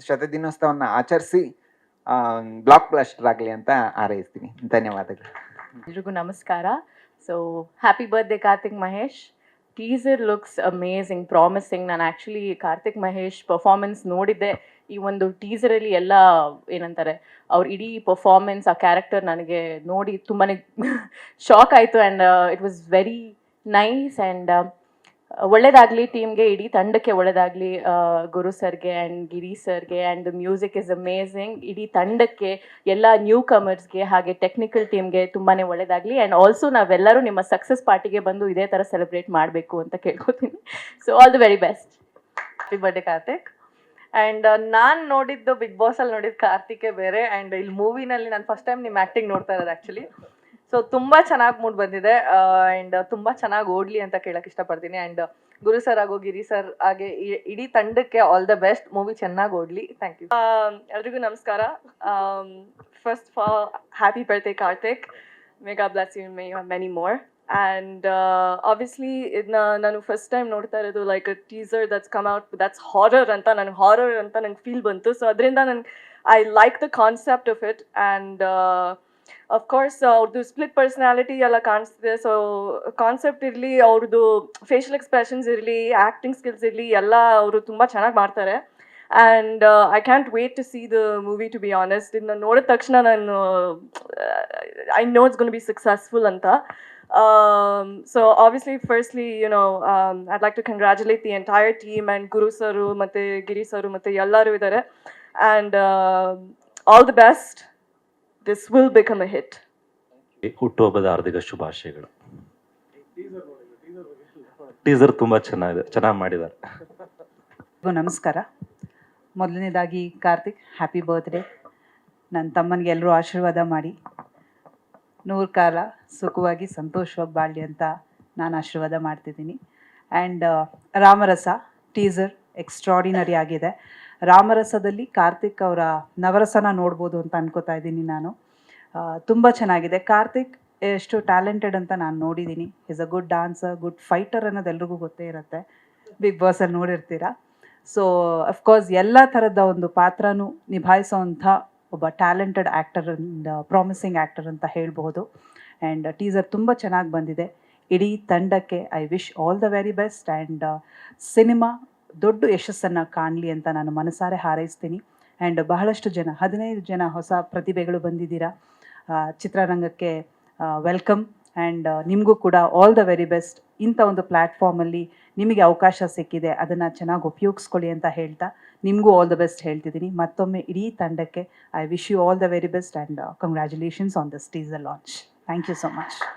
ಶತದಿನೋತ್ಸವವನ್ನು ಆಚರಿಸಿ block blaster ಆಗಲಿ ಅಂತ ಹಾರೈಸ್ತೀನಿ. ಧನ್ಯವಾದಗಳು. ಎಲ್ರಿಗೂ ನಮಸ್ಕಾರ. So happy birthday Karthik Mahesh. Teaser looks amazing, promising. ನಾನು ಆ್ಯಕ್ಚುಲಿ ಕಾರ್ತಿಕ್ ಮಹೇಶ್ ಪರ್ಫಾರ್ಮೆನ್ಸ್ ನೋಡಿದ್ದೆ. ಈ ಒಂದು ಟೀಸರಲ್ಲಿ ಎಲ್ಲ ಏನಂತಾರೆ ಅವ್ರ ಇಡೀ ಪರ್ಫಾರ್ಮೆನ್ಸ್, ಆ ಕ್ಯಾರೆಕ್ಟರ್ ನನಗೆ ನೋಡಿ ತುಂಬಾ ಶಾಕ್ ಆಯಿತು. And it was very nice. And ಒಳ್ಳೇದಾಗಲಿ ಟೀಮ್ಗೆ, ಇಡೀ ತಂಡಕ್ಕೆ ಒಳ್ಳೇದಾಗಲಿ, ಗುರು ಸರ್ಗೆ ಆ್ಯಂಡ್ ಗಿರಿ ಸರ್ಗೆ. And the music is amazing. ಇಡೀ ತಂಡಕ್ಕೆ, ಎಲ್ಲ ನ್ಯೂ ಕಮರ್ಸ್ಗೆ, ಹಾಗೆ ಟೆಕ್ನಿಕಲ್ ಟೀಮ್ಗೆ ತುಂಬಾ ಒಳ್ಳೇದಾಗಲಿ. ಆ್ಯಂಡ್ ಆಲ್ಸೋ ನಾವೆಲ್ಲರೂ ನಿಮ್ಮ ಸಕ್ಸಸ್ ಪಾರ್ಟಿಗೆ ಬಂದು ಇದೇ ಥರ ಸೆಲೆಬ್ರೇಟ್ ಮಾಡಬೇಕು ಅಂತ ಕೇಳ್ಕೊತೀನಿ. So all the very best. Happy birthday Karthik. And ನಾನು ನೋಡಿದ್ದು ಬಿಗ್ ಬಾಸಲ್ಲಿ ನೋಡಿದ್ದು ಕಾರ್ತಿಕೇ ಬೇರೆ. ಆ್ಯಂಡ್ ಇಲ್ಲಿ ಮೂವಿನಲ್ಲಿ ನಾನು ಫಸ್ಟ್ ಟೈಮ್ ನಿಮ್ಮ ಆ್ಯಕ್ಟಿಂಗ್ ನೋಡ್ತಾ ಇರೋದು ಆ್ಯಕ್ಚುಲಿ. ಸೊ ತುಂಬ ಚೆನ್ನಾಗಿ ಮೂಡ್ ಬಂದಿದೆ. ಆ್ಯಂಡ್ ತುಂಬ ಚೆನ್ನಾಗಿ ಓಡಲಿ ಅಂತ ಕೇಳಕ್ಕೆ ಇಷ್ಟಪಡ್ತೀನಿ. ಆ್ಯಂಡ್ ಗುರು ಸರ್ ಹಾಗೂ ಗಿರಿ ಸರ್ ಹಾಗೆ ಇಡೀ ತಂಡಕ್ಕೆ ಆಲ್ ದ ಬೆಸ್ಟ್. ಮೂವಿ ಚೆನ್ನಾಗಿ ಓಡಲಿ. Thank you. ಎಲ್ರಿಗೂ ನಮಸ್ಕಾರ. First of all happy birthday Karthik. May God bless you, may you have many more. And obviously ಇದನ್ನ ನಾನು ಫಸ್ಟ್ ಟೈಮ್ ನೋಡ್ತಾ ಇರೋದು like a teaser that's come out, that's horror ಅಂತ. ನನಗೆ horror ಅಂತ ನಂಗೆ ಫೀಲ್ ಬಂತು. ಸೊ ಅದರಿಂದ ನನಗೆ I like the concept of it. And of course ಅವ್ರದ್ದು ಸ್ಪ್ಲಿಟ್ ಪರ್ಸ್ನಾಲಿಟಿ ಎಲ್ಲ ಕಾಣಿಸ್ತಿದೆ. ಸೊ ಕಾನ್ಸೆಪ್ಟ್ ಇರಲಿ, ಅವ್ರದ್ದು ಫೇಶಿಯಲ್ ಎಕ್ಸ್ಪ್ರೆಷನ್ಸ್ ಇರಲಿ, ಆ್ಯಕ್ಟಿಂಗ್ ಸ್ಕಿಲ್ಸ್ ಇರಲಿ, ಎಲ್ಲ ಅವರು ತುಂಬ ಚೆನ್ನಾಗಿ ಮಾಡ್ತಾರೆ. And I can't wait to see the movie, to be honest. ಇದನ್ನ ನೋಡಿದ ತಕ್ಷಣ ನಾನು I know it's gonna be successful ಅಂತ. So obviously, firstly, I'd like to congratulate the entire team and Guru Saru, Mate Giri Saru, Mate Yallaru idare. And all the best. This will become a hit. ಹುಟ್ಟುಹಬ್ಬದ ಹಾರ್ದಿಕ ಶುಭಾಶಯಗಳು. Teaser ತುಂಬ ಚೆನ್ನಾಗಿ ಮಾಡಿದ್ದಾರೆ. ನಮಸ್ಕಾರ. ಮೊದಲನೇದಾಗಿ Karthik, happy birthday. ನನ್ನ ತಮ್ಮನಿಗೆ ಎಲ್ಲರೂ ಆಶೀರ್ವಾದ ಮಾಡಿ 100 ಕಾಲ ಸುಖವಾಗಿ ಸಂತೋಷವಾಗಿ ಬಾಳಲಿ ಅಂತ ನಾನು ಆಶೀರ್ವಾದ ಮಾಡ್ತಿದ್ದೀನಿ. ಆ್ಯಂಡ್ ರಾಮರಸ ಟೀಸರ್ ಎಕ್ಸ್ಟ್ರಾಡಿನರಿ ಆಗಿದೆ. ರಾಮರಸದಲ್ಲಿ ಕಾರ್ತಿಕ್ ಅವರ ನವರಸನ ನೋಡ್ಬೋದು ಅಂತ ಅನ್ಕೋತಾ ಇದ್ದೀನಿ ನಾನು. ತುಂಬ ಚೆನ್ನಾಗಿದೆ. ಕಾರ್ತಿಕ್ ಎಷ್ಟು ಟ್ಯಾಲೆಂಟೆಡ್ ಅಂತ ನಾನು ನೋಡಿದ್ದೀನಿ. Is a good dancer, good fighter ಅನ್ನೋದು ಎಲ್ರಿಗೂ ಗೊತ್ತೇ ಇರುತ್ತೆ. ಬಿಗ್ ಬಾಸಲ್ಲಿ ನೋಡಿರ್ತೀರ. ಸೊ ಅಫ್ಕೋರ್ಸ್ ಎಲ್ಲ ಥರದ ಒಂದು ಪಾತ್ರನೂ ನಿಭಾಯಿಸೋವಂಥ ಒಬ್ಬ talented actor and promising actor ಅಂತ ಹೇಳ್ಬೋದು. ಆ್ಯಂಡ್ ಟೀಸರ್ ತುಂಬ ಚೆನ್ನಾಗಿ ಬಂದಿದೆ. ಇಡೀ ತಂಡಕ್ಕೆ I wish all the very best. And cinema ದೊಡ್ಡ ಯಶಸ್ಸನ್ನು ಕಾಣಲಿ ಅಂತ ನಾನು ಮನಸಾರೆ ಹಾರೈಸ್ತೀನಿ. ಆ್ಯಂಡ್ ಬಹಳಷ್ಟು ಜನ 15 ಜನ ಹೊಸ ಪ್ರತಿಭೆಗಳು ಬಂದಿದ್ದೀರಾ ಚಿತ್ರರಂಗಕ್ಕೆ. ವೆಲ್ಕಮ್. ಆ್ಯಂಡ್ ನಿಮಗೂ ಕೂಡ ಆಲ್ ದ ವೆರಿ ಬೆಸ್ಟ್. ಇಂಥ ಒಂದು ಪ್ಲ್ಯಾಟ್ಫಾರ್ಮಲ್ಲಿ ನಿಮಗೆ ಅವಕಾಶ ಸಿಕ್ಕಿದೆ, ಅದನ್ನು ಚೆನ್ನಾಗಿ ಉಪಯೋಗಿಸ್ಕೊಳ್ಳಿ ಅಂತ ಹೇಳ್ತಾ ನಿಮಗೂ ಆಲ್ ದ ಬೆಸ್ಟ್ ಹೇಳ್ತಿದ್ದೀನಿ. ಮತ್ತೊಮ್ಮೆ ಇಡೀ ತಂಡಕ್ಕೆ I wish you all the very best and congratulations on this teaser launch. Thank you so much.